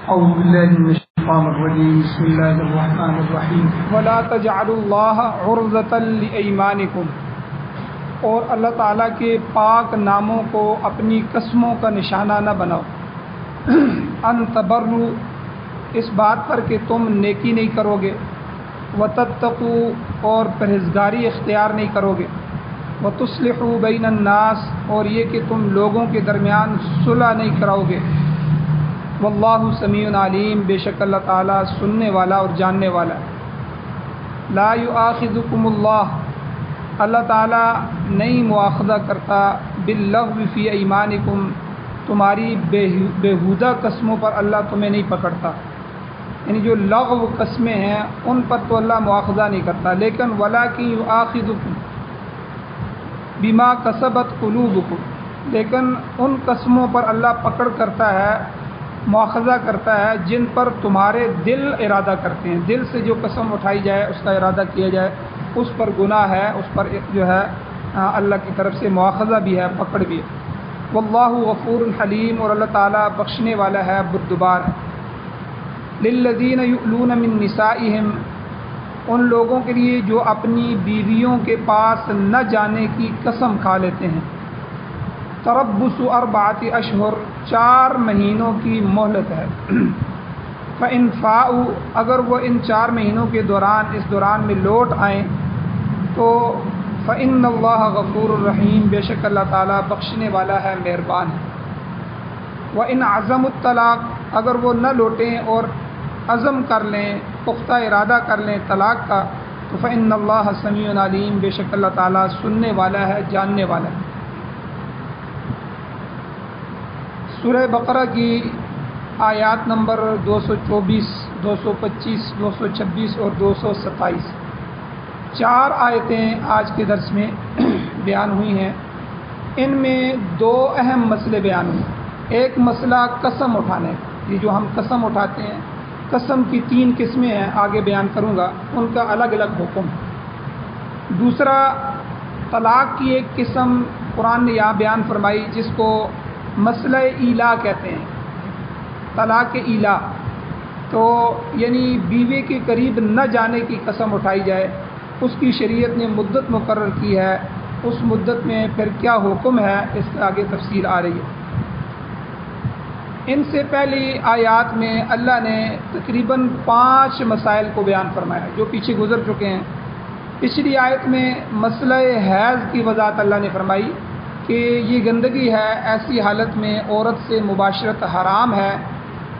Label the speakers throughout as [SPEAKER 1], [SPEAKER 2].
[SPEAKER 1] أعوذ بالله من الشيطان الرجيم بسم الله الرحمن الرحيم
[SPEAKER 2] ولا تجعلوا الله عرضة لأيمانكم، اور اللہ تعالیٰ کے پاک ناموں کو اپنی قسموں کا نشانہ نہ بناؤ، ان تبروا، اس بات پر کہ تم نیکی نہیں کرو گے، وتتقوا، اور پرہیزگاری اختیار نہیں کرو گے، وتصلحوا بین الناس، اور یہ کہ تم لوگوں کے درمیان صلح نہیں کراؤ گے، واللہ سمیع علیم، بے شک اللہ تعالیٰ سننے والا اور جاننے والا ہے۔ لا یؤاخذکم اللہ تعالیٰ نہیں مواخذہ کرتا باللغو فی ایمانکم، تمہاری بیہودہ قسموں پر اللہ تمہیں نہیں پکڑتا، یعنی جو لغو قسمیں ہیں ان پر تو اللہ مواخذہ نہیں کرتا، لیکن ولکن یؤاخذکم بما کسبت قلوبکم، لیکن ان قسموں پر اللہ پکڑ کرتا ہے، مواخذہ کرتا ہے جن پر تمہارے دل ارادہ کرتے ہیں، دل سے جو قسم اٹھائی جائے، اس کا ارادہ کیا جائے، اس پر گناہ ہے، اس پر جو ہے اللہ کی طرف سے مواخذہ بھی ہے، پکڑ بھی ہے۔ واللہ غفور حلیم، اور اللہ تعالیٰ بخشنے والا ہے، بردبار ہے۔ للذین یؤلون من نسائہم، ان لوگوں کے لیے جو اپنی بیویوں کے پاس نہ جانے کی قسم کھا لیتے ہیں، تربص اربعۃ اشہر، 4 مہینوں کی مہلت ہے۔ فإن فاؤوا، اگر وہ ان 4 مہینوں کے دوران میں لوٹ آئیں تو فإن اللہ غفور الرحیم، بے شک اللہ تعالیٰ بخشنے والا ہے، مہربان ہے۔ وإن عزموا الطلاق، اگر وہ نہ لوٹیں اور عزم کر لیں، پختہ ارادہ کر لیں طلاق کا، تو فإن اللہ سمیع علیم، بے شک اللہ تعالیٰ سننے والا ہے، جاننے والا ہے۔ سورہ بقرہ کی آیات نمبر 224، 225، 226 اور 227، 4 آیتیں آج کے درس میں بیان ہوئی ہیں۔ ان میں 2 اہم مسئلے بیان ہوئے۔ ایک مسئلہ قسم اٹھانے کا، یہ جو ہم قسم اٹھاتے ہیں، قسم کی 3 قسمیں ہیں، آگے بیان کروں گا، ان کا الگ الگ حکم۔ دوسرا، طلاق کی ایک قسم قرآن نے یہاں بیان فرمائی جس کو مسئلہ ایلا کہتے ہیں، طلاق ایلا، تو یعنی بیوی کے قریب نہ جانے کی قسم اٹھائی جائے، اس کی شریعت نے مدت مقرر کی ہے، اس مدت میں پھر کیا حکم ہے، اس کے آگے تفصیل آ رہی ہے۔ ان سے پہلی آیات میں اللہ نے تقریباً 5 مسائل کو بیان فرمایا جو پیچھے گزر چکے ہیں۔ پچھلی آیت میں مسئلہ حیض کی وضاحت اللہ نے فرمائی کہ یہ گندگی ہے، ایسی حالت میں عورت سے مباشرت حرام ہے،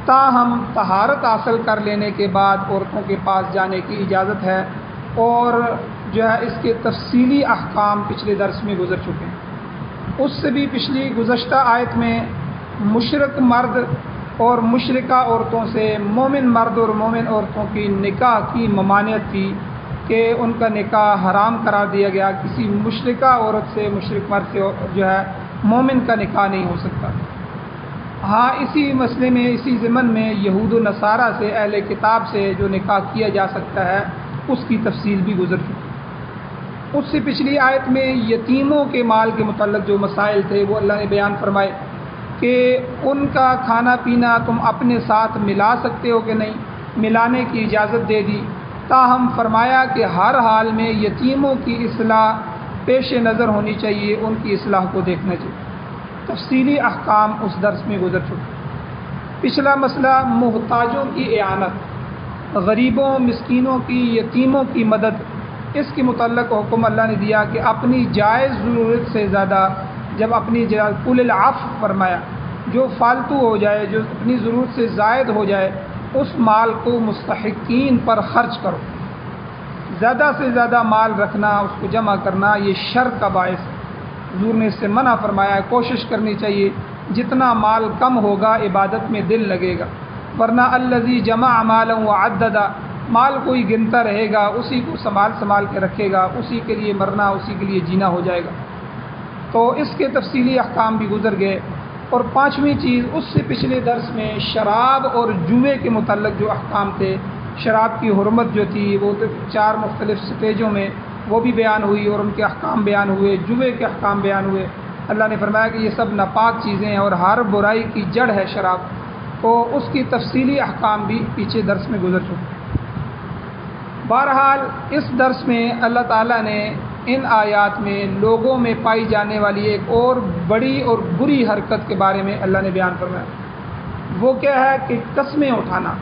[SPEAKER 2] تاہم طہارت حاصل کر لینے کے بعد عورتوں کے پاس جانے کی اجازت ہے، اور جو ہے اس کے تفصیلی احکام پچھلے درس میں گزر چکے ہیں۔ اس سے بھی پچھلی گزشتہ آیت میں مشرک مرد اور مشرکہ عورتوں سے مومن مرد اور مومن عورتوں کی نکاح کی ممانعت تھی کہ ان کا نکاح حرام قرار دیا گیا، کسی مشرکہ عورت سے، مشرک مرد سے جو ہے مومن کا نکاح نہیں ہو سکتا۔ ہاں، اسی مسئلے میں، اسی ضمن میں یہود و نصارہ سے، اہل کتاب سے جو نکاح کیا جا سکتا ہے، اس کی تفصیل بھی گزر چکی۔ اس سے پچھلی آیت میں یتیموں کے مال کے متعلق جو مسائل تھے وہ اللہ نے بیان فرمائے کہ ان کا کھانا پینا تم اپنے ساتھ ملا سکتے ہو کہ نہیں، ملانے کی اجازت دے دی، تاہم فرمایا کہ ہر حال میں یتیموں کی اصلاح پیش نظر ہونی چاہیے، ان کی اصلاح کو دیکھنا چاہیے۔ تفصیلی احکام اس درس میں گزر چکے۔ پچھلا مسئلہ محتاجوں کی اعانت، غریبوں، مسکینوں کی، یتیموں کی مدد، اس کے متعلق حکم اللہ نے دیا کہ اپنی جائز ضرورت سے زیادہ، جب اپنی قل العفو فرمایا، جو فالتو ہو جائے، جو اپنی ضرورت سے زائد ہو جائے، اس مال کو مستحقین پر خرچ کرو۔ زیادہ سے زیادہ مال رکھنا، اس کو جمع کرنا، یہ شر کا باعث ہے، حضور نے اس سے منع فرمایا ہے۔ کوشش کرنی چاہیے جتنا مال کم ہوگا عبادت میں دل لگے گا، ورنہ الذی جمع مالا وعددا، مال کوئی گنتا رہے گا، اسی کو سنبھال کے رکھے گا، اسی کے لیے مرنا، اسی کے لیے جینا ہو جائے گا۔ تو اس کے تفصیلی احکام بھی گزر گئے۔ اور 5ویں چیز، اس سے پچھلے درس میں شراب اور جوئے کے متعلق جو احکام تھے، شراب کی حرمت جو تھی وہ 4 مختلف سٹیجوں میں وہ بھی بیان ہوئی، اور ان کے احکام بیان ہوئے، جوئے کے احکام بیان ہوئے۔ اللہ نے فرمایا کہ یہ سب ناپاک چیزیں ہیں اور ہر برائی کی جڑ ہے شراب، تو اس کی تفصیلی احکام بھی پیچھے درس میں گزر چکے۔ بہرحال اس درس میں اللہ تعالیٰ نے ان آیات میں لوگوں میں پائی جانے والی ایک اور بڑی اور بری حرکت کے بارے میں اللہ نے بیان فرمایا۔ وہ کیا ہے کہ قسمیں اٹھانا،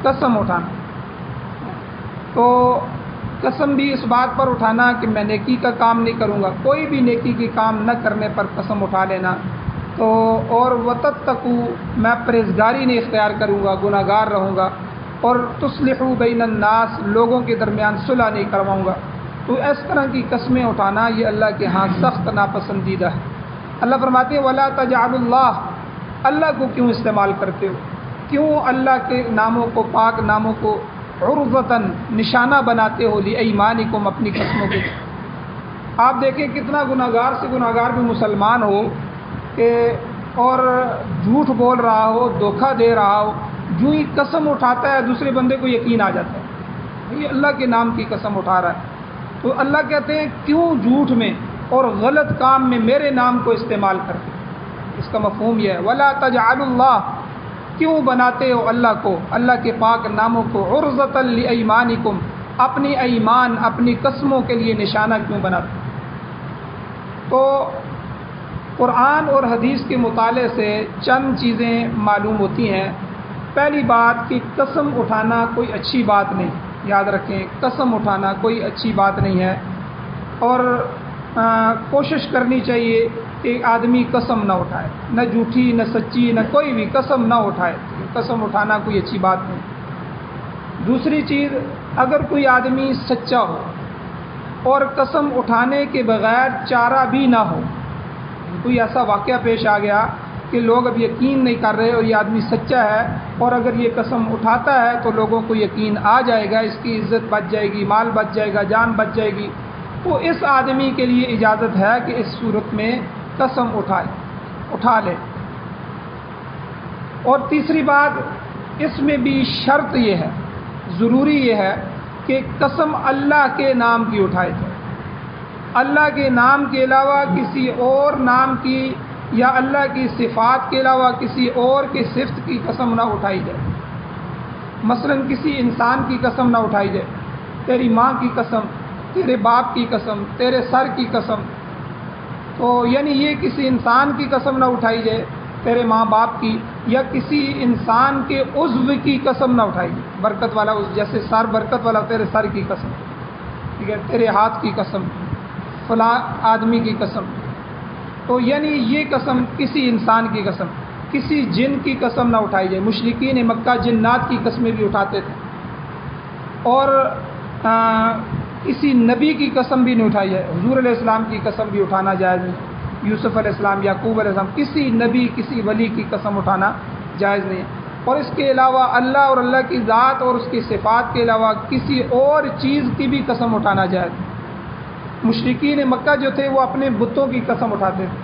[SPEAKER 2] قسم اٹھانا۔ تو قسم بھی اس بات پر اٹھانا کہ میں نیکی کا کام نہیں کروں گا، کوئی بھی نیکی کی کام نہ کرنے پر قسم اٹھا لینا۔ تو اور وتتقو، میں پرہیزگاری نہیں اختیار کروں گا، گناہ گار رہوں گا، اور تصلحوا بین الناس، لوگوں کے درمیان صلح نہیں کرواؤں گا۔ تو اس طرح کی قسمیں اٹھانا یہ اللہ کے ہاں سخت ناپسندیدہ ہے۔ اللہ فرماتے ہیں ولا تجعلوا اللہ، اللہ کو کیوں استعمال کرتے ہو، کیوں اللہ کے ناموں کو، پاک ناموں کو عرضتاً نشانہ بناتے ہو لایمانکم، اپنی قسموں کے۔ آپ دیکھیں کتنا گناہ گار سے گناہ گار بھی مسلمان ہو کہ اور جھوٹ بول رہا ہو، دھوکہ دے رہا ہو، جو ہی قسم اٹھاتا ہے دوسرے بندے کو یقین آ جاتا ہے یہ اللہ کے نام کی قسم اٹھا رہا ہے۔ تو اللہ کہتے ہیں کیوں جھوٹ میں اور غلط کام میں میرے نام کو استعمال کرتے؟ اس کا مفہوم یہ ہے ولا تجعلوا اللہ، کیوں بناتے ہو اللہ کو، اللہ کے پاک ناموں کو عرضۃ لایمانکم، اپنی ایمان، اپنی قسموں کے لیے نشانہ کیوں بناتے؟ تو قرآن اور حدیث کے مطالعے سے چند چیزیں معلوم ہوتی ہیں۔ پہلی بات کہ قسم اٹھانا کوئی اچھی بات نہیں، یاد رکھیں قسم اٹھانا کوئی اچھی بات نہیں ہے، اور کوشش کرنی چاہیے کہ آدمی قسم نہ اٹھائے، نہ جھوٹی نہ سچی نہ کوئی بھی قسم نہ اٹھائے، قسم اٹھانا کوئی اچھی بات نہیں۔ دوسری چیز، اگر کوئی آدمی سچا ہو اور قسم اٹھانے کے بغیر چارہ بھی نہ ہو، کوئی ایسا واقعہ پیش آ گیا کہ لوگ اب یقین نہیں کر رہے اور یہ آدمی سچا ہے، اور اگر یہ قسم اٹھاتا ہے تو لوگوں کو یقین آ جائے گا، اس کی عزت بچ جائے گی، مال بچ جائے گا، جان بچ جائے گی، تو اس آدمی کے لیے اجازت ہے کہ اس صورت میں قسم اٹھا لے۔ اور تیسری بات، اس میں بھی شرط یہ ہے، ضروری یہ ہے کہ قسم اللہ کے نام کی اٹھائے جائے، اللہ کے نام کے علاوہ کسی اور نام کی یا اللہ کی صفات کے علاوہ کسی اور کی صفت کی قسم نہ اٹھائی جائے۔ مثلا کسی انسان کی قسم نہ اٹھائی جائے، تیری ماں کی قسم، تیرے باپ کی قسم، تیرے سر کی قسم، تو یعنی یہ کسی انسان کی قسم نہ اٹھائی جائے، تیرے ماں باپ کی، یا کسی انسان کے عضو کی قسم نہ اٹھائی جائے، برکت والا عضو، جیسے سر برکت والا، تیرے سر کی قسم، ٹھیک ہے، تیرے ہاتھ کی قسم، فلاں آدمی کی قسم۔ تو یعنی یہ قسم کسی انسان کی قسم، کسی جن کی قسم نہ اٹھائی جائے۔ مشرکین مکہ جنات کی قسمیں بھی اٹھاتے تھے، اور کسی نبی کی قسم بھی نہیں اٹھائی جائے۔ حضور علیہ السلام کی قسم بھی اٹھانا جائز نہیں، یوسف علیہ السلام، یعقوب علیہ السلام، کسی نبی کسی ولی کی قسم اٹھانا جائز نہیں ہے۔ اور اس کے علاوہ اللہ اور اللہ کی ذات اور اس کی صفات کے علاوہ کسی اور چیز کی بھی قسم اٹھانا جائز نہیں۔ مشرکین مکہ جو تھے وہ اپنے بتوں کی قسم اٹھاتے تھے،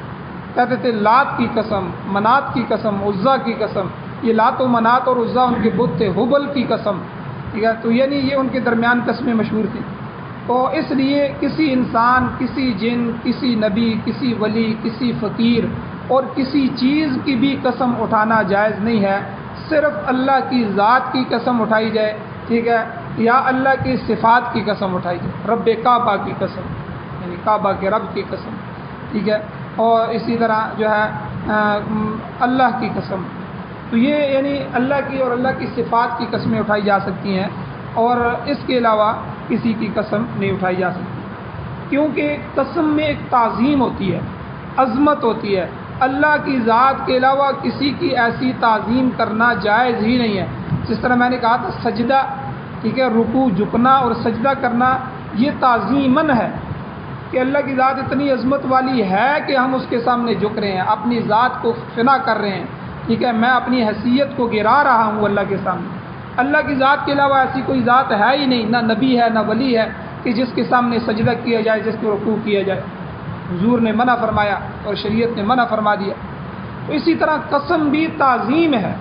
[SPEAKER 2] کہتے تھے لات کی قسم، منات کی قسم، عزا کی قسم، یہ لات و منات اور عزا ان کے بت تھے، حبل کی قسم، ٹھیک ہے، تو یعنی یہ ان کے درمیان قسمیں مشہور تھیں۔ تو اس لیے کسی انسان، کسی جن، کسی نبی، کسی ولی، کسی فقیر اور کسی چیز کی بھی قسم اٹھانا جائز نہیں ہے، صرف اللہ کی ذات کی قسم اٹھائی جائے، ٹھیک ہے، یا اللہ کی صفات کی قسم اٹھائی جائے، رب کعبہ کی قسم، یعنی کعبہ کے رب کی قسم، ٹھیک ہے، اور اسی طرح جو ہے اللہ کی قسم، تو یہ یعنی اللہ کی اور اللہ کی صفات کی قسمیں اٹھائی جا سکتی ہیں، اور اس کے علاوہ کسی کی قسم نہیں اٹھائی جا سکتی، کیونکہ قسم میں ایک تعظیم ہوتی ہے، عظمت ہوتی ہے۔ اللہ کی ذات کے علاوہ کسی کی ایسی تعظیم کرنا جائز ہی نہیں ہے۔ جس طرح میں نے کہا تھا سجدہ، ٹھیک ہے، رکوع، جھکنا اور سجدہ کرنا یہ تعظیماً ہے کہ اللہ کی ذات اتنی عظمت والی ہے کہ ہم اس کے سامنے جھک رہے ہیں، اپنی ذات کو فنا کر رہے ہیں، ٹھیک ہے، میں اپنی حیثیت کو گرا رہا ہوں اللہ کے سامنے۔ اللہ کی ذات کے علاوہ ایسی کوئی ذات ہے ہی نہیں، نہ نبی ہے نہ ولی ہے کہ جس کے سامنے سجدہ کیا جائے، جس کو رکوع کیا جائے۔ حضور نے منع فرمایا اور شریعت نے منع فرما دیا۔ تو اسی طرح قسم بھی تعظیم ہے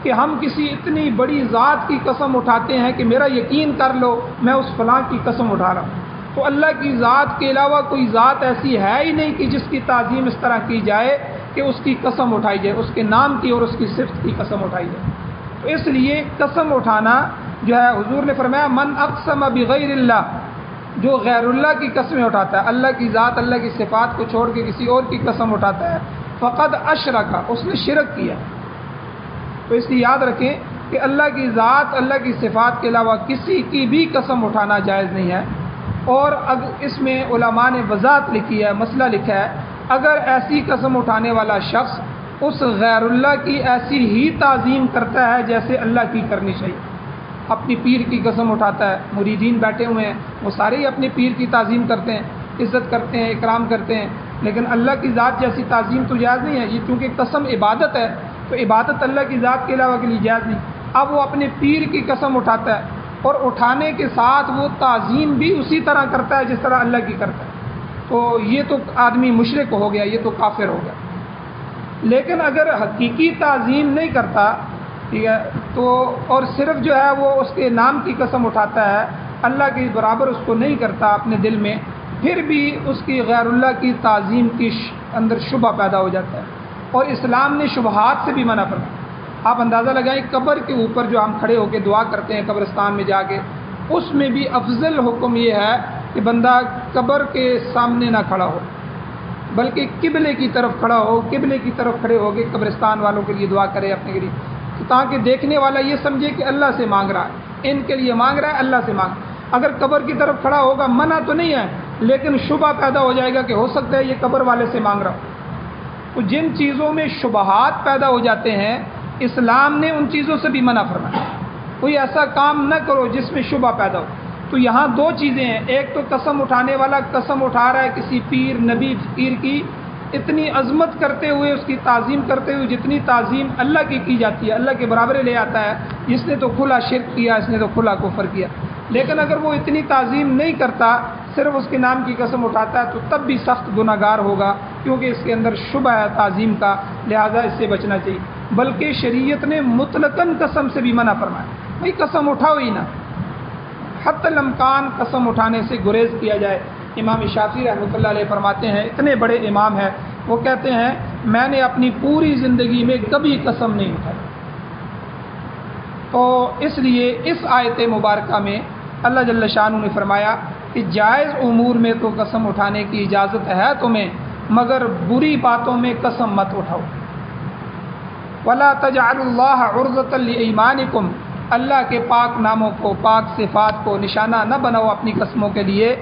[SPEAKER 2] کہ ہم کسی اتنی بڑی ذات کی قسم اٹھاتے ہیں کہ میرا یقین کر لو میں اس فلاں کی قسم اٹھا رہا ہوں۔ تو اللہ کی ذات کے علاوہ کوئی ذات ایسی ہے ہی نہیں کہ جس کی تعظیم اس طرح کی جائے کہ اس کی قسم اٹھائی جائے، اس کے نام کی اور اس کی صفت کی قسم اٹھائی جائے۔ تو اس لیے قسم اٹھانا جو ہے، حضور نے فرمایا من اقسم بغیر اللہ، جو غیر اللہ کی قسمیں اٹھاتا ہے، اللہ کی ذات اللہ کی صفات کو چھوڑ کے کسی اور کی قسم اٹھاتا ہے، فقد اشرک، اس نے شرک کیا۔ تو اس لیے یاد رکھیں کہ اللہ کی ذات اللہ کی صفات کے علاوہ کسی کی بھی قسم اٹھانا جائز نہیں ہے۔ اور اس میں علماء نے وضاحت لکھی ہے، مسئلہ لکھا ہے، اگر ایسی قسم اٹھانے والا شخص اس غیر اللہ کی ایسی ہی تعظیم کرتا ہے جیسے اللہ کی کرنی چاہیے، اپنی پیر کی قسم اٹھاتا ہے، مریدین بیٹھے ہوئے ہیں وہ سارے ہی اپنے پیر کی تعظیم کرتے ہیں، عزت کرتے ہیں، اکرام کرتے ہیں، لیکن اللہ کی ذات جیسی تعظیم تو جائز نہیں ہے، یہ چونکہ قسم عبادت ہے تو عبادت اللہ کی ذات کے علاوہ کے لیے جائز نہیں۔ اب وہ اپنے پیر کی قسم اٹھاتا ہے اور اٹھانے کے ساتھ وہ تعظیم بھی اسی طرح کرتا ہے جس طرح اللہ کی کرتا ہے، تو یہ تو آدمی مشرک ہو گیا، یہ تو کافر ہو گیا۔ لیکن اگر حقیقی تعظیم نہیں کرتا، ٹھیک ہے، تو اور صرف جو ہے وہ اس کے نام کی قسم اٹھاتا ہے، اللہ کے برابر اس کو نہیں کرتا اپنے دل میں، پھر بھی اس کی غیر اللہ کی تعظیم کی اندر شبہ پیدا ہو جاتا ہے، اور اسلام نے شبہات سے بھی منع فرمایا۔ آپ اندازہ لگائیں، قبر کے اوپر جو ہم کھڑے ہو کے دعا کرتے ہیں قبرستان میں جا کے، اس میں بھی افضل حکم یہ ہے کہ بندہ قبر کے سامنے نہ کھڑا ہو، بلکہ قبلے کی طرف کھڑا ہو، قبلے کی طرف کھڑے ہو کے قبرستان والوں کے لیے دعا کرے اپنے لیے، تاکہ دیکھنے والا یہ سمجھے کہ اللہ سے مانگ رہا ہے، ان کے لیے مانگ رہا ہے، اللہ سے مانگ۔ اگر قبر کی طرف کھڑا ہوگا، منع تو نہیں ہے لیکن شبہ پیدا ہو جائے گا کہ ہو سکتا ہے یہ قبر والے سے مانگ رہا ہو۔ تو جن چیزوں میں شبہات پیدا ہو جاتے ہیں، اسلام نے ان چیزوں سے بھی منع فرمایا، کوئی ایسا کام نہ کرو جس میں شبہ پیدا ہو۔ تو یہاں دو چیزیں ہیں، ایک تو قسم اٹھانے والا قسم اٹھا رہا ہے کسی پیر نبی فقیر کی، اتنی عظمت کرتے ہوئے، اس کی تعظیم کرتے ہوئے جتنی تعظیم اللہ کی جاتی ہے، اللہ کے برابر لے آتا ہے، اس نے تو کھلا شرک کیا، اس نے تو کھلا کفر کیا۔ لیکن اگر وہ اتنی تعظیم نہیں کرتا، صرف اس کے نام کی قسم اٹھاتا ہے، تو تب بھی سخت گناہ گار ہوگا، کیونکہ اس کے اندر شبہ ہے تعظیم کا، لہذا اس سے بچنا چاہیے۔ بلکہ شریعت نے مطلقاً قسم سے بھی منع فرمایا، بھائی قسم اٹھاؤ ہی نہ، حتی الامکان قسم اٹھانے سے گریز کیا جائے۔ امام شافعی رحمۃ اللہ علیہ فرماتے ہیں، اتنے بڑے امام ہیں، وہ کہتے ہیں میں نے اپنی پوری زندگی میں کبھی قسم نہیں اٹھائی۔ تو اس لیے اس آیت مبارکہ میں اللہ جل شانہ نے فرمایا کہ جائز امور میں تو قسم اٹھانے کی اجازت ہے تمہیں، مگر بری باتوں میں قسم مت اٹھاؤ۔ وَلَا تَجْعَلُوا اللَّهَ عُرْضَةً لِأَيْمَانِكُمْ، اللہ کے پاک ناموں کو، پاک صفات کو نشانہ نہ بناؤ اپنی قسموں کے لیے،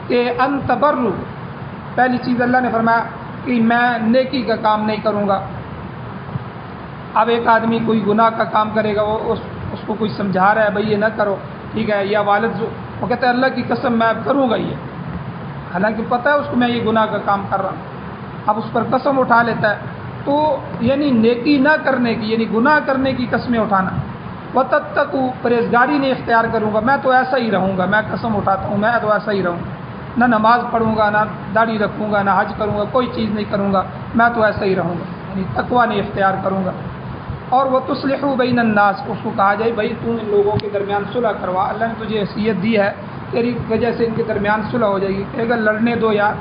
[SPEAKER 2] کہ ان تبروا، پہلی چیز اللہ نے فرمایا کہ میں نیکی کا کام نہیں کروں گا۔ اب ایک آدمی کوئی گناہ کا کام کرے گا، وہ اس کو کوئی سمجھا رہا ہے بھائی یہ نہ کرو، ٹھیک ہے، یا والد وہ کہتا ہے اللہ کی قسم میں کروں گا یہ، حالانکہ پتہ ہے اس کو میں یہ گناہ کا کام کر رہا ہوں، اب اس پر قسم اٹھا لیتا ہے، تو یعنی نیکی نہ کرنے کی، یعنی گناہ کرنے کی قسمیں اٹھانا۔ وَتَتَّقُوا، پرہیزگاری نہیں اختیار کروں گا، میں تو ایسا ہی رہوں گا، میں قسم اٹھاتا ہوں میں تو ایسا ہی رہوں گا، نہ نماز پڑھوں گا، نہ داڑھی رکھوں گا، نہ حج کروں گا، کوئی چیز نہیں کروں گا، میں تو ایسا ہی رہوں گا، یعنی تقویٰ نہیں اختیار کروں گا۔ اور وَتُصْلِحُوا بَيْنَ النَّاسِ، اس کو کہا جائے بھائی تم ان لوگوں کے درمیان صلح کروا، اللہ نے تجھے حیثیت دی ہے، تیری وجہ سے ان کے درمیان صلح ہو جائے گی، کہ اگر لڑنے دو یار،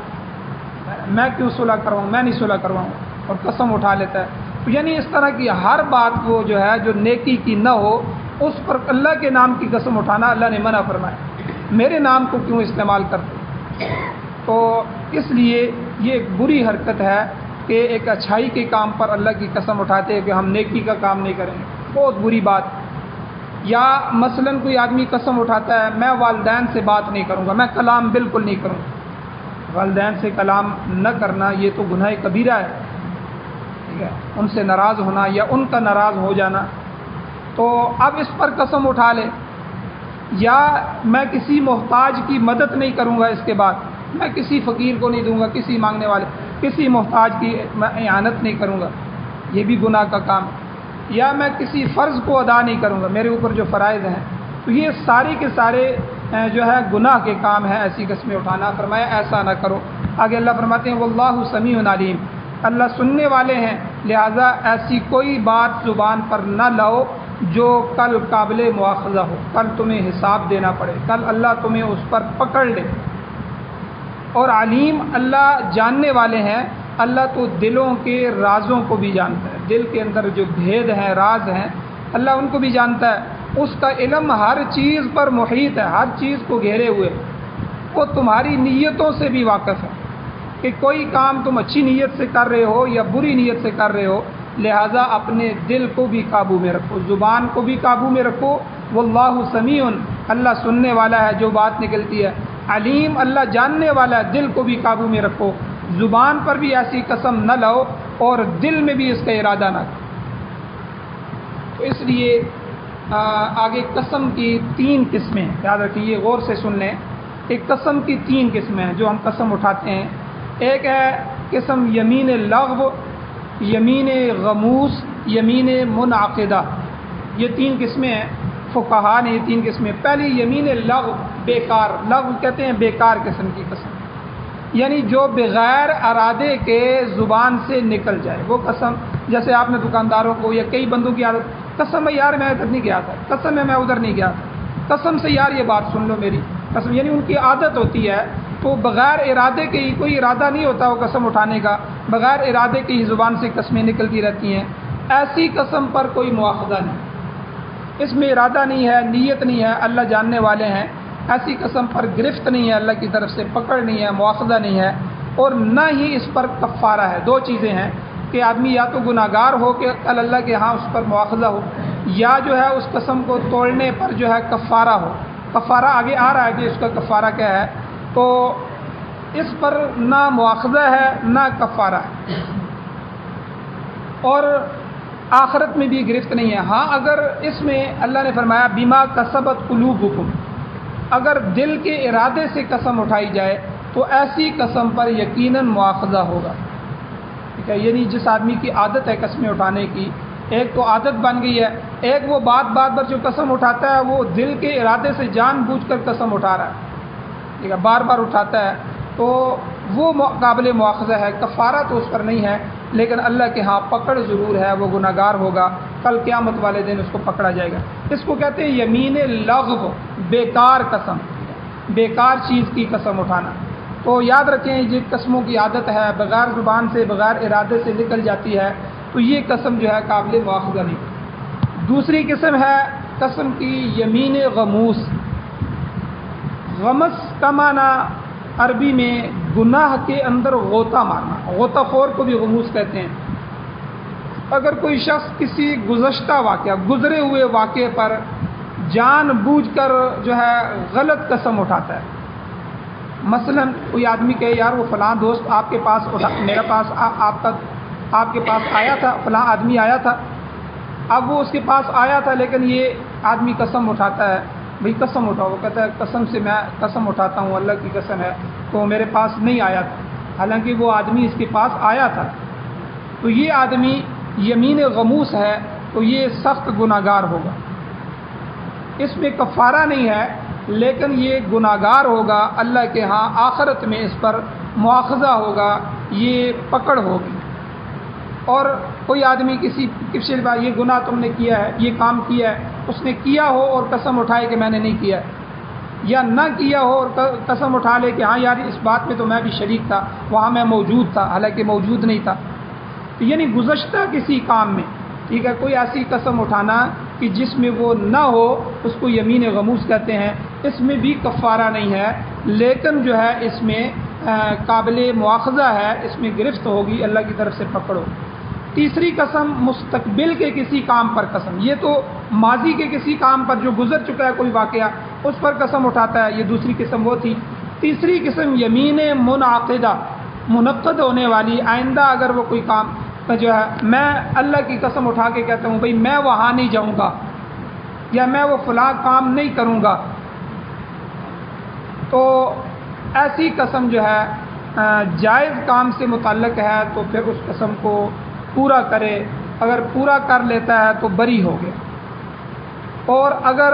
[SPEAKER 2] میں کیوں صلح کرواؤں، میں نہیں صلح کرواؤں، اور قسم اٹھا لیتا ہے۔ تو یعنی اس طرح کی ہر بات کو جو ہے جو نیکی کی نہ ہو، اس پر اللہ کے نام کی قسم اٹھانا اللہ نے منع فرمایا، میرے نام کو کیوں استعمال کرتے۔ تو اس لیے یہ ایک بری حرکت ہے کہ ایک اچھائی کے کام پر اللہ کی قسم اٹھاتے ہیں کہ ہم نیکی کا کام نہیں کریں گے، بہت بری بات۔ یا مثلا کوئی آدمی قسم اٹھاتا ہے میں والدین سے بات نہیں کروں گا، میں کلام بالکل نہیں کروں گا، والدین سے کلام نہ کرنا یہ تو گناہ کبیرہ ہے، ٹھیک ہے، ان سے ناراض ہونا یا ان کا ناراض ہو جانا، تو اب اس پر قسم اٹھا لے۔ یا میں کسی محتاج کی مدد نہیں کروں گا، اس کے بعد میں کسی فقیر کو نہیں دوں گا، کسی مانگنے والے، کسی محتاج کی میں اعانت نہیں کروں گا، یہ بھی گناہ کا کام۔ یا میں کسی فرض کو ادا نہیں کروں گا، میرے اوپر جو فرائض ہیں، تو یہ سارے کے سارے جو ہے گناہ کے کام ہیں، ایسی قسمیں اٹھانا۔ فرمایا ایسا نہ کرو۔ آگے اللہ فرماتے ہیں واللہ سمیع علیم، اللہ سننے والے ہیں، لہذا ایسی کوئی بات زبان پر نہ لاؤ جو کل قابل مواخذہ ہو، کل تمہیں حساب دینا پڑے، کل اللہ تمہیں اس پر پکڑ لے۔ اور علیم، اللہ جاننے والے ہیں، اللہ تو دلوں کے رازوں کو بھی جانتا ہے، دل کے اندر جو بھید ہیں، راز ہیں، اللہ ان کو بھی جانتا ہے۔ اس کا علم ہر چیز پر محیط ہے، ہر چیز کو گھیرے ہوئے۔ وہ تمہاری نیتوں سے بھی واقف ہے کہ کوئی کام تم اچھی نیت سے کر رہے ہو یا بری نیت سے کر رہے ہو، لہٰذا اپنے دل کو بھی قابو میں رکھو، زبان کو بھی قابو میں رکھو۔ واللہ سمیع، اللہ سننے والا ہے جو بات نکلتی ہے، علیم، اللہ جاننے والا ہے، دل کو بھی قابو میں رکھو، زبان پر بھی ایسی قسم نہ لو اور دل میں بھی اس کا ارادہ نہ کرو۔ تو اس لیے آگے قسم کی 3 قسمیں ہیں، یاد رکھیے، غور سے سن لیں۔ ایک قسم کی 3 قسمیں ہیں جو ہم قسم اٹھاتے ہیں۔ ایک ہے قسم یمین لغو، یمین غموس، یمین منعقدہ۔ یہ 3 قسمیں ہیں، فقہا نے یہ 3 قسمیں۔ پہلی یمین لغو، بیکار، لغو کہتے ہیں بیکار قسم کی قسم، یعنی جو بغیر ارادے کے زبان سے نکل جائے وہ قسم۔ جیسے آپ نے دکانداروں کو یا کئی بندوں کی عادت، قسم ہے یار میں ادھر نہیں گیا تھا، قسم ہے میں ادھر نہیں گیا تھا، قسم سے یار یہ بات سن لو میری قسم، یعنی ان کی عادت ہوتی ہے، تو بغیر ارادے کے ہی، کوئی ارادہ نہیں ہوتا وہ قسم اٹھانے کا، بغیر ارادے کے ہی زبان سے قسمیں نکلتی رہتی ہیں۔ ایسی قسم پر کوئی مواخذہ نہیں، اس میں ارادہ نہیں ہے، نیت نہیں ہے، اللہ جاننے والے ہیں۔ ایسی قسم پر گرفت نہیں ہے، اللہ کی طرف سے پکڑ نہیں ہے، مواخذہ نہیں ہے، اور نہ ہی اس پر کفارہ ہے۔ 2 چیزیں ہیں کہ آدمی یا تو گناہگار ہو کہ اللہ کے ہاں اس پر مواخذہ ہو، یا جو ہے اس قسم کو توڑنے پر جو ہے کفارہ ہو۔ کفارہ آگے آ رہا ہے کہ اس کا کفارہ کیا ہے، تو اس پر نہ مواخذہ ہے نہ کفارہ ہے، اور آخرت میں بھی گرفت نہیں ہے۔ ہاں اگر اس میں اللہ نے فرمایا بما کسبت قلوبکم، اگر دل کے ارادے سے قسم اٹھائی جائے تو ایسی قسم پر یقیناً مواخذہ ہوگا، ٹھیک ہے۔ یعنی جس آدمی کی عادت ہے قسمیں اٹھانے کی، ایک تو عادت بن گئی ہے، ایک وہ بات بار جو قسم اٹھاتا ہے وہ دل کے ارادے سے جان بوجھ کر قسم اٹھا رہا ہے، ٹھیک ہے، بار بار اٹھاتا ہے، تو وہ قابل مواخذہ ہے۔ کفارہ تو اس پر نہیں ہے، لیکن اللہ کے ہاں پکڑ ضرور ہے، وہ گناہگار ہوگا، کل قیامت والے دن اس کو پکڑا جائے گا۔ اس کو کہتے ہیں یمین لغو، بیکار قسم، بیکار چیز کی قسم اٹھانا۔ تو یاد رکھیں یہ قسموں کی عادت ہے، بغیر زبان سے بغیر ارادے سے نکل جاتی ہے، تو یہ قسم جو ہے قابل مواخذہ نہیں۔ دوسری قسم ہے قسم کی یمین غموس۔ غمس کا معنی عربی میں گناہ کے اندر غوطہ مارنا، غوطہ خور کو بھی غموس کہتے ہیں۔ اگر کوئی شخص کسی گزشتہ واقعہ، گزرے ہوئے واقعے پر جان بوجھ کر جو ہے غلط قسم اٹھاتا ہے، مثلا کوئی آدمی کہے یار وہ فلاں دوست آپ کے پاس میرے پاس آپ کے پاس آیا تھا، فلاں آدمی آیا تھا، اب وہ اس کے پاس آیا تھا لیکن یہ آدمی قسم اٹھاتا ہے، بھئی قسم اٹھاؤ، وہ کہتا ہے قسم سے میں قسم اٹھاتا ہوں، اللہ کی قسم ہے تو میرے پاس نہیں آیا تھا، حالانکہ وہ آدمی اس کے پاس آیا تھا۔ تو یہ آدمی یمین غموس ہے، تو یہ سخت گناہگار ہوگا۔ اس میں کفارہ نہیں ہے، لیکن یہ گناہگار ہوگا، اللہ کے ہاں آخرت میں اس پر مواخذہ ہوگا، یہ پکڑ ہوگی۔ اور کوئی آدمی کسی بات یہ گناہ تم نے کیا ہے، یہ کام کیا ہے، اس نے کیا ہو اور قسم اٹھائے کہ میں نے نہیں کیا، یا نہ کیا ہو اور قسم اٹھا لے کہ ہاں یار اس بات میں تو میں بھی شریک تھا، وہاں میں موجود تھا، حالانکہ موجود نہیں تھا۔ تو یعنی گزشتہ کسی کام میں، ٹھیک ہے، کوئی ایسی قسم اٹھانا کہ جس میں وہ نہ ہو، اس کو یمین غموس کہتے ہیں۔ اس میں بھی کفارہ نہیں ہے، لیکن جو ہے اس میں قابل مواخذہ ہے، اس میں گرفت ہوگی، اللہ کی طرف سے پکڑو۔ تیسری قسم مستقبل کے کسی کام پر قسم، یہ تو ماضی کے کسی کام پر جو گزر چکا ہے کوئی واقعہ، اس پر قسم اٹھاتا ہے، یہ دوسری قسم وہ تھی۔ تیسری قسم یمین منعقدہ، منعقد ہونے والی، آئندہ اگر وہ کوئی کام جو ہے، میں اللہ کی قسم اٹھا کے کہتا ہوں بھئی میں وہاں نہیں جاؤں گا، یا میں وہ فلاں کام نہیں کروں گا، تو ایسی قسم جو ہے جائز کام سے متعلق ہے، تو پھر اس قسم کو پورا کرے، اگر پورا کر لیتا ہے تو بری ہو گیا، اور اگر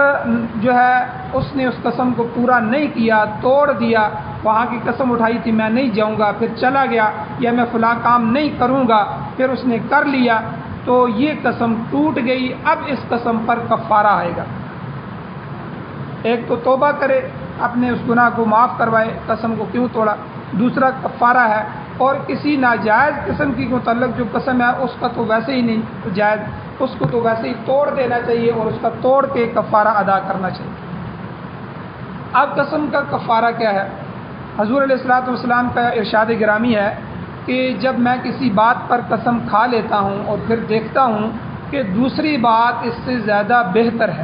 [SPEAKER 2] جو ہے اس نے اس قسم کو پورا نہیں کیا، توڑ دیا، وہاں کی قسم اٹھائی تھی میں نہیں جاؤں گا، پھر چلا گیا، یا میں فلاں کام نہیں کروں گا، پھر اس نے کر لیا، تو یہ قسم ٹوٹ گئی۔ اب اس قسم پر کفارہ آئے گا، ایک تو توبہ کرے، اپنے اس گناہ کو معاف کروائے، قسم کو کیوں توڑا، دوسرا کفارہ ہے اور کسی ناجائز قسم کی متعلق جو قسم ہے اس کا تو ویسے ہی نہیں جائز، اس کو تو ویسے ہی توڑ دینا چاہیے اور اس کا توڑ کے کفارہ ادا کرنا چاہیے۔ اب قسم کا کفارہ کیا ہے؟ حضور علیہ الصلوۃ والسلام کا ارشاد گرامی ہے کہ جب میں کسی بات پر قسم کھا لیتا ہوں اور پھر دیکھتا ہوں کہ دوسری بات اس سے زیادہ بہتر ہے،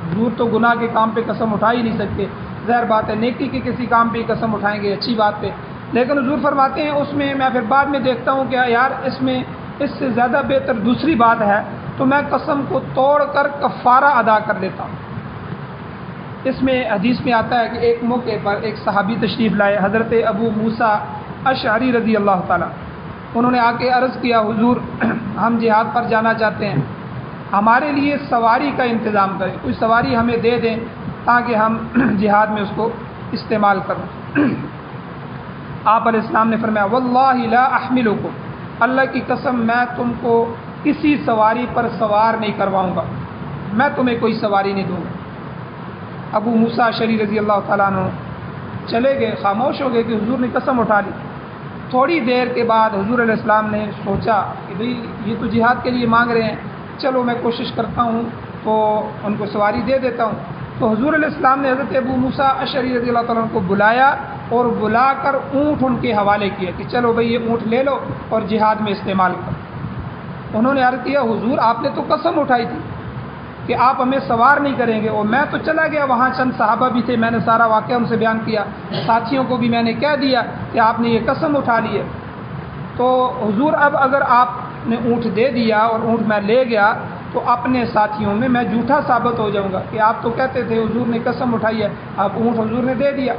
[SPEAKER 2] حضور تو گناہ کے کام پہ قسم اٹھا ہی نہیں سکتے، ظاہر بات ہے نیکی کے کسی کام پہ قسم اٹھائیں گے اچھی بات پہ، لیکن حضور فرماتے ہیں اس میں میں پھر بعد میں دیکھتا ہوں کہ یار اس میں اس سے زیادہ بہتر دوسری بات ہے، تو میں قسم کو توڑ کر کفارہ ادا کر لیتا ہوں۔ اس میں حدیث میں آتا ہے کہ ایک موقع پر ایک صحابی تشریف لائے، حضرت ابو موسیٰ اشعری رضی اللہ تعالیٰ، انہوں نے آ کے عرض کیا حضور ہم جہاد پر جانا چاہتے ہیں، ہمارے لیے سواری کا انتظام کریں، کوئی سواری ہمیں دے دیں تاکہ ہم جہاد میں اس کو استعمال کریں۔ آپ علیہ السلام نے فرمایا واللہ لا احملکم، اللہ کی قسم میں تم کو کسی سواری پر سوار نہیں کرواؤں گا، میں تمہیں کوئی سواری نہیں دوں گا۔ ابو موسیٰ اشعری رضی اللہ تعالیٰ عنہ چلے گئے، خاموش ہو گئے کہ حضور نے قسم اٹھا لی۔ تھوڑی دیر کے بعد حضور علیہ السلام نے سوچا کہ بھئی یہ تو جہاد کے لیے مانگ رہے ہیں، چلو میں کوشش کرتا ہوں تو ان کو سواری دے دیتا ہوں۔ تو حضور علیہ السلام نے حضرت ابو موسیٰ اشعری رضی اللہ تعالیٰ عنہ کو بلایا اور بلا کر اونٹ ان کے حوالے کیا کہ چلو بھئی یہ اونٹ لے لو اور جہاد میں استعمال کرو۔ انہوں نے عرض کیا حضور آپ نے تو قسم اٹھائی تھی کہ آپ ہمیں سوار نہیں کریں گے، اور میں تو چلا گیا، وہاں چند صحابہ بھی تھے، میں نے سارا واقعہ ان سے بیان کیا، ساتھیوں کو بھی میں نے کہہ دیا کہ آپ نے یہ قسم اٹھا لی ہے، تو حضور اب اگر آپ نے اونٹ دے دیا اور اونٹ میں لے گیا تو اپنے ساتھیوں میں جھوٹا ثابت ہو جاؤں گا کہ آپ تو کہتے تھے حضور نے قسم اٹھائی ہے، اب اونٹ حضور نے دے دیا۔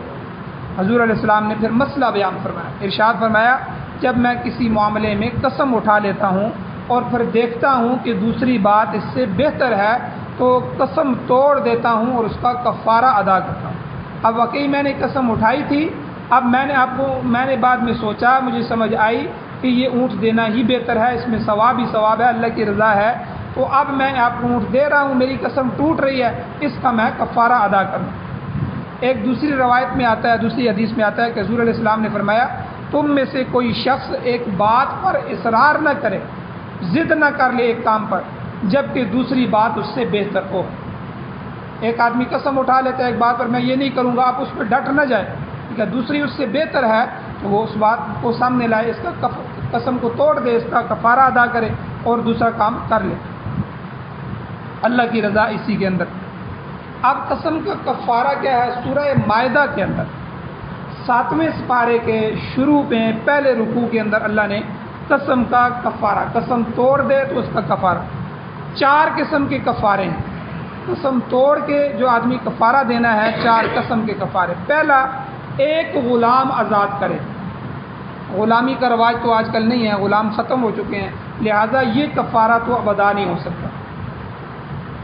[SPEAKER 2] حضور علیہ السلام نے پھر مسئلہ بیان فرمایا، ارشاد فرمایا جب میں کسی معاملے میں قسم اٹھا لیتا ہوں اور پھر دیکھتا ہوں کہ دوسری بات اس سے بہتر ہے تو قسم توڑ دیتا ہوں اور اس کا کفارہ ادا کرتا ہوں۔ اب واقعی میں نے قسم اٹھائی تھی، اب میں نے بعد میں سوچا، مجھے سمجھ آئی کہ یہ اونٹ دینا ہی بہتر ہے، اس میں ثواب ہی ثواب ہے، اللہ کی رضا ہے، تو اب میں آپ کو اونٹ دے رہا ہوں، میری قسم ٹوٹ رہی ہے، اس کا میں کفارہ ادا کروں۔ ایک دوسری روایت میں آتا ہے، دوسری حدیث میں آتا ہے کہ حضور علیہ السلام نے فرمایا تم میں سے کوئی شخص ایک بات پر اصرار نہ کرے، ضد نہ کر لے ایک کام پر جبکہ دوسری بات اس سے بہتر ہو۔ ایک آدمی قسم اٹھا لیتا ہے ایک بات پر میں یہ نہیں کروں گا، آپ اس پہ ڈٹ نہ جائے، ٹھیک ہے، دوسری اس سے بہتر ہے تو وہ اس بات کو سامنے لائے، اس کا قسم کو توڑ دے، اس کا کفارہ ادا کرے اور دوسرا کام کر لے، اللہ کی رضا اسی کے اندر۔ اب قسم کا کفارہ کیا ہے؟ سورہ مائدہ کے اندر 7ویں سپارے کے شروع میں پہلے رکوع کے اندر اللہ نے قسم کا کفارہ، قسم توڑ دے تو اس کا کفارہ، 4 قسم کے کفارے ہیں۔ قسم توڑ کے جو آدمی کفارہ دینا ہے 4 قسم کے کفارے۔ پہلا، ایک غلام آزاد کرے، غلامی کا رواج تو آج کل نہیں ہے، غلام ختم ہو چکے ہیں، لہذا یہ کفارہ تو اب ادا نہیں ہو سکتا،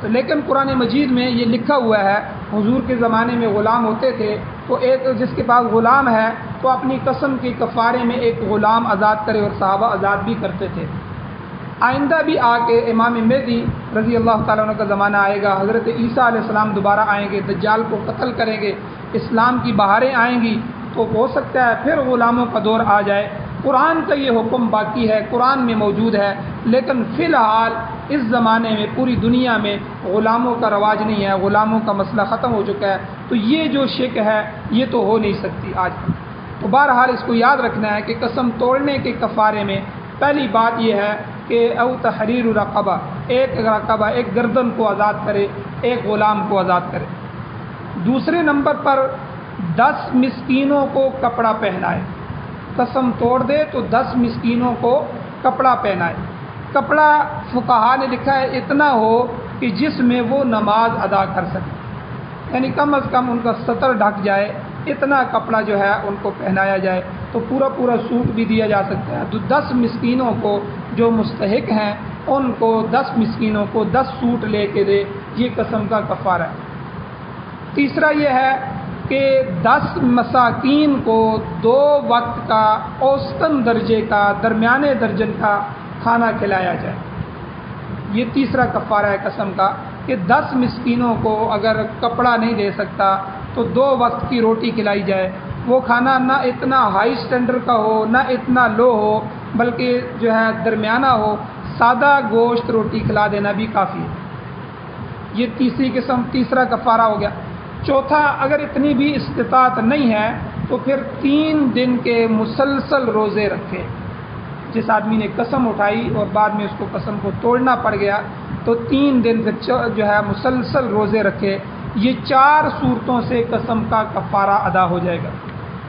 [SPEAKER 2] تو لیکن قرآن مجید میں یہ لکھا ہوا ہے، حضور کے زمانے میں غلام ہوتے تھے، تو ایک جس کے پاس غلام ہے تو اپنی قسم کے کفارے میں ایک غلام آزاد کرے، اور صحابہ آزاد بھی کرتے تھے۔ آئندہ بھی آ کے امام مہدی رضی اللہ تعالیٰ عنہ کا زمانہ آئے گا، حضرت عیسیٰ علیہ السلام دوبارہ آئیں گے، دجال کو قتل کریں گے، اسلام کی بہاریں آئیں گی، تو ہو سکتا ہے پھر غلاموں کا دور آ جائے۔ قرآن کا یہ حکم باقی ہے، قرآن میں موجود ہے، لیکن فی الحال اس زمانے میں پوری دنیا میں غلاموں کا رواج نہیں ہے، غلاموں کا مسئلہ ختم ہو چکا ہے، تو یہ جو شک ہے یہ تو ہو نہیں سکتی آج تک۔ تو بہرحال اس کو یاد رکھنا ہے کہ قسم توڑنے کے کفارے میں پہلی بات یہ ہے کہ او تحریر رقبہ، ایک رقبہ، ایک گردن کو آزاد کرے، ایک غلام کو آزاد کرے۔ دوسرے نمبر پر 10 مسکینوں کو کپڑا پہنائے، قسم توڑ دے تو 10 مسکینوں کو کپڑا پہنائے۔ کپڑا فقہا نے لکھا ہے اتنا ہو کہ جس میں وہ نماز ادا کر سکے، یعنی کم از کم ان کا سطر ڈھک جائے، اتنا کپڑا جو ہے ان کو پہنایا جائے، تو پورا سوٹ بھی دیا جا سکتا ہے۔ تو 10 مسکینوں کو جو مستحق ہیں ان کو 10 مسکینوں کو 10 سوٹ لے کے دے، یہ قسم کا کفارہ ہے۔ تیسرا یہ ہے کہ 10 مساکین کو 2 وقت کا اوسطن درجے کا، درمیانے درجن کا کھانا کھلایا جائے، یہ تیسرا کفارہ ہے قسم کا، کہ 10 مسکینوں کو اگر کپڑا نہیں دے سکتا تو 2 وقت کی روٹی کھلائی جائے، وہ کھانا نہ اتنا ہائی سٹینڈرڈ کا ہو نہ اتنا لو ہو، بلکہ جو ہے درمیانہ ہو، سادہ گوشت روٹی کھلا دینا بھی کافی ہے۔ یہ تیسری قسم، تیسرا کفارہ ہو گیا۔ چوتھا، اگر اتنی بھی استطاعت نہیں ہے تو پھر 3 دن کے مسلسل روزے رکھے۔ جس آدمی نے قسم اٹھائی اور بعد میں اس کو قسم کو توڑنا پڑ گیا تو 3 دن پھر جو ہے مسلسل روزے رکھے۔ یہ 4 صورتوں سے قسم کا کفارہ ادا ہو جائے گا۔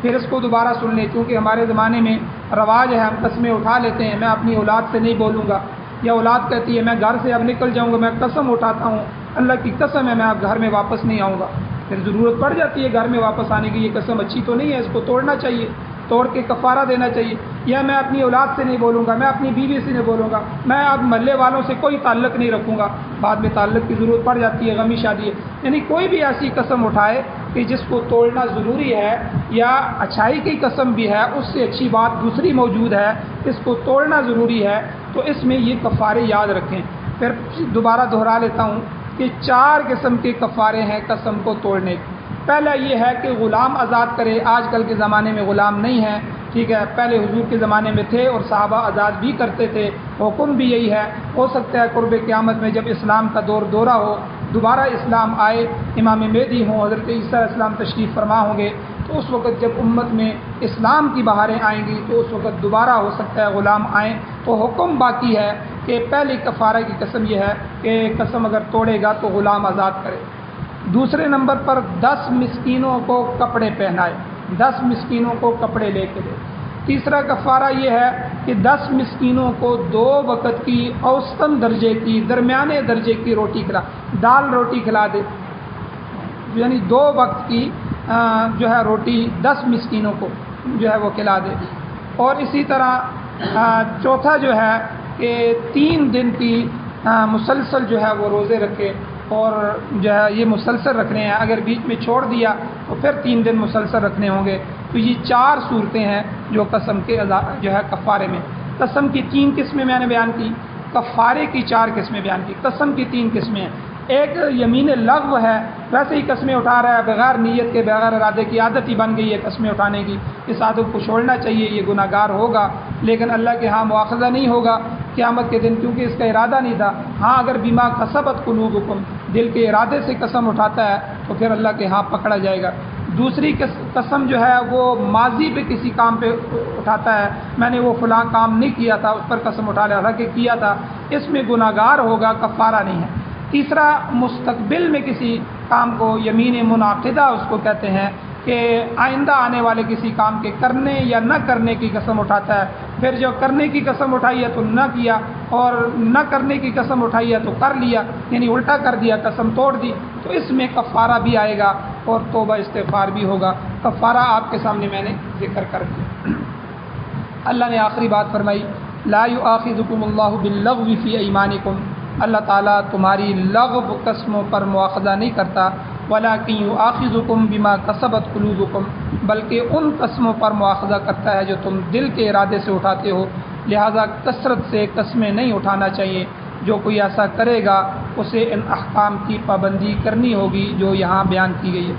[SPEAKER 2] پھر اس کو دوبارہ سن لیں، کیونکہ ہمارے زمانے میں رواج ہے ہم قسمیں اٹھا لیتے ہیں، میں اپنی اولاد سے نہیں بولوں گا، یا اولاد کہتی ہے میں گھر سے اب نکل جاؤں گا، میں قسم اٹھاتا ہوں اللہ کی قسم ہے میں اب گھر میں واپس نہیں آؤں گا۔ پھر ضرورت پڑ جاتی ہے گھر میں واپس آنے کی، یہ قسم اچھی تو نہیں ہے، اس کو توڑنا چاہیے، توڑ کے کفارہ دینا چاہیے۔ یا میں اپنی اولاد سے نہیں بولوں گا، میں اپنی بیوی سے نہیں بولوں گا، میں اب محلے والوں سے کوئی تعلق نہیں رکھوں گا، بعد میں تعلق کی ضرورت پڑ جاتی ہے، غمی شادی ہے۔ یعنی کوئی بھی ایسی قسم اٹھائے کہ جس کو توڑنا ضروری ہے، یا اچھائی کی قسم بھی ہے، اس سے اچھی بات دوسری موجود ہے، اس کو توڑنا ضروری ہے، تو اس میں یہ کفارے یاد رکھیں۔ پھر دوبارہ دہرا لیتا ہوں کہ 4 قسم کے کفارے ہیں قسم کو توڑنے کے۔ پہلا یہ ہے کہ غلام آزاد کرے۔ آج کل کے زمانے میں غلام نہیں ہیں، ٹھیک ہے، پہلے حضور کے زمانے میں تھے اور صحابہ آزاد بھی کرتے تھے، حکم بھی یہی ہے۔ ہو سکتا ہے قرب قیامت میں جب اسلام کا دورہ ہو، دوبارہ اسلام آئے، امام مہدی ہوں، حضرت عیسیٰ علیہ السلام تشریف فرما ہوں گے، تو اس وقت جب امت میں اسلام کی بہاریں آئیں گی تو اس وقت دوبارہ ہو سکتا ہے غلام آئیں۔ تو حکم باقی ہے کہ پہلی کفارہ کی قسم یہ ہے کہ قسم اگر توڑے گا تو غلام آزاد کرے۔ دوسرے نمبر پر 10 مسکینوں کو کپڑے پہنائے، 10 مسکینوں کو کپڑے لے کے دے۔ تیسرا کفارہ یہ ہے کہ 10 مسکینوں کو 2 وقت کی اوسطن درجے کی، درمیانے درجے کی روٹی کھلا، دال روٹی کھلا دے، یعنی 2 وقت کی جو ہے روٹی 10 مسکینوں کو جو ہے وہ کھلا دے۔ اور اسی طرح چوتھا جو ہے کہ 3 دن کی مسلسل جو ہے وہ روزے رکھے، اور جو ہے یہ مسلسل رکھنے ہیں، اگر بیچ میں چھوڑ دیا تو پھر 3 دن مسلسل رکھنے ہوں گے۔ تو یہ 4 صورتیں ہیں جو قسم کے جو ہے کفارے میں۔ قسم کی 3 قسمیں میں نے بیان کی، کفارے کی 4 قسمیں بیان کی۔ قسم کی 3 قسمیں ہیں، ایک یمین لغو ہے، ویسے ہی قسمیں اٹھا رہا ہے بغیر نیت کے، بغیر ارادے کی، عادت ہی بن گئی ہے قسمیں اٹھانے کی، اس عادت کو چھوڑنا چاہیے، یہ گناہ گار ہوگا لیکن اللہ کے ہاں مواخذہ نہیں ہوگا قیامت کے دن، کیونکہ اس کا ارادہ نہیں تھا۔ ہاں اگر بما کسبت قلوبکم، دل کے ارادے سے قسم اٹھاتا ہے تو پھر اللہ کے ہاں پکڑا جائے گا۔ دوسری قسم جو ہے وہ ماضی پہ کسی کام پہ اٹھاتا ہے، میں نے وہ فلاں کام نہیں کیا تھا، اس پر قسم اٹھا لیا حالانکہ کیا تھا، اس میں گناہ گار ہوگا، کفارہ نہیں ہے۔ تیسرا مستقبل میں کسی کام کو یمین منعقدہ اس کو کہتے ہیں کہ آئندہ آنے والے کسی کام کے کرنے یا نہ کرنے کی قسم اٹھاتا ہے، پھر جو کرنے کی قسم اٹھائی ہے تو نہ کیا، اور نہ کرنے کی قسم اٹھائی ہے تو کر لیا، یعنی الٹا کر دیا، قسم توڑ دی، تو اس میں کفارہ بھی آئے گا اور توبہ استغفار بھی ہوگا۔ کفارہ آپ کے سامنے میں نے ذکر کر دیا۔ اللہ نے آخری بات فرمائی، لا یؤاخذکم اللہ باللغو فی ایمانکم، اللہ تعالیٰ تمہاری لغو قسموں پر مواخذہ نہیں کرتا، ولیکن یؤاخذکم بما کسبت قلوبکم، بلکہ ان قسموں پر مواخذہ کرتا ہے جو تم دل کے ارادے سے اٹھاتے ہو، لہذا کثرت سے قسمیں نہیں اٹھانا چاہیے۔ جو کوئی ایسا کرے گا اسے ان احکام کی پابندی کرنی ہوگی جو یہاں بیان کی گئی ہے۔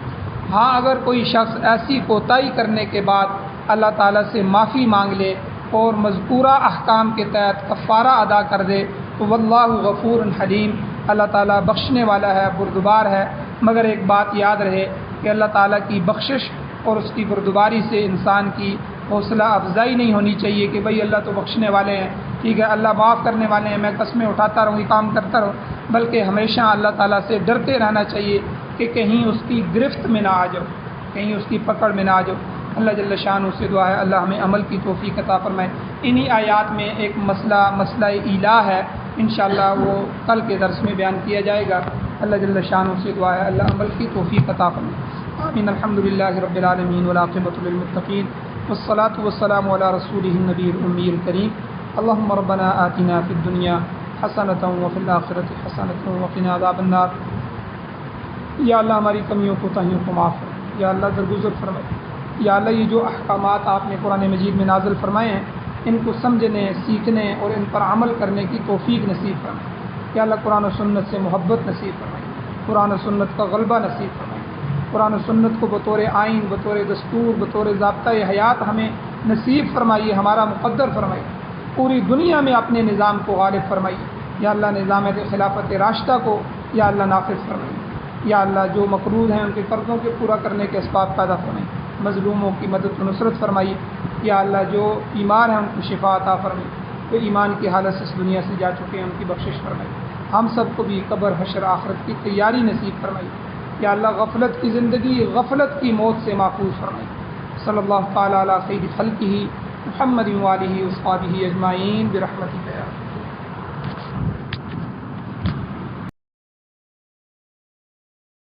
[SPEAKER 2] ہاں اگر کوئی شخص ایسی کوتاہی کرنے کے بعد اللہ تعالیٰ سے معافی مانگ لے اور مذکورہ احکام کے تحت کفارہ ادا کر دے تو واللہ غفور حلیم، اللہ تعالیٰ بخشنے والا ہے، بردبار ہے۔ مگر ایک بات یاد رہے کہ اللہ تعالیٰ کی بخشش اور اس کی بردباری سے انسان کی حوصلہ افزائی نہیں ہونی چاہیے کہ بھئی اللہ تو بخشنے والے ہیں، ٹھیک ہے، اللہ معاف کرنے والے ہیں، میں قسمیں اٹھاتا رہوں، یہ کام کرتا رہوں، بلکہ ہمیشہ اللہ تعالیٰ سے ڈرتے رہنا چاہیے کہ کہیں اس کی گرفت میں نہ آ جاؤ، کہیں اس کی پکڑ میں نہ آ جاؤ۔ اللہ جل شانہ سے دعا ہے اللہ ہمیں عمل کی توفیق عطا فرمائے۔ انہی آیات میں ایک مسئلہ الہ ہے، انشاءاللہ وہ کل کے درس میں بیان کیا جائے گا۔ اللہ جل شانہ سے دعا ہے اللہ عمل کی توفیق عطا فرمائے۔ آمین۔ الحمدللہ رب العالمین والعاقبۃ للمتقین والصلاة والسلام علی رسولہ النبی الامی الکریم۔ اللہم ربنا آتنا فی الدنیا حسنۃ وفی الآخرۃ حسنۃ وقنا عذاب النار۔ یا اللہ ہماری کمیوں کوتاہیوں کو معاف فرما، یا اللہ درگزر فرمائے، یا اللہ یہ جو احکامات آپ نے قرآن مجید میں نازل فرمائے ہیں ان کو سمجھنے، سیکھنے اور ان پر عمل کرنے کی توفیق نصیب فرمائے۔ یا اللہ قرآن و سنت سے محبت نصیب فرمائے، قرآن و سنت کا غلبہ نصیب فرمائے، قرآن و سنت کو بطور آئین، بطور دستور، بطور ضابطۂ حیات ہمیں نصیب فرمائیے، ہمارا مقدر فرمائیے، پوری دنیا میں اپنے نظام کو غالب فرمائیے۔ یا اللہ نظام خلافت راشدہ کو یا اللہ نافذ فرمائیے۔ یا اللہ جو مقروض ہیں ان کے قرضوں کے پورا کرنے کے اسباب پیدا فرمائیے، مظلوموں کی مدد و نصرت فرمائیے۔ یا اللہ جو بیمار ہیں ان کو شفا عطا فرمائیے، جو ایمان کی حالت سے اس دنیا سے جا چکے ہیں ان کی بخشش فرمائیے۔ ہم سب کو بھی قبر حشر آخرت کی تیاری نصیب فرمائیے۔ یا اللہ غفلت کی زندگی، غفلت کی موت سے محفوظ فرمائیے۔ صلی اللہ تعالیٰ علی خیر خلقہ محمد و آلہ و اصحابہ اجمعین برحمتک یا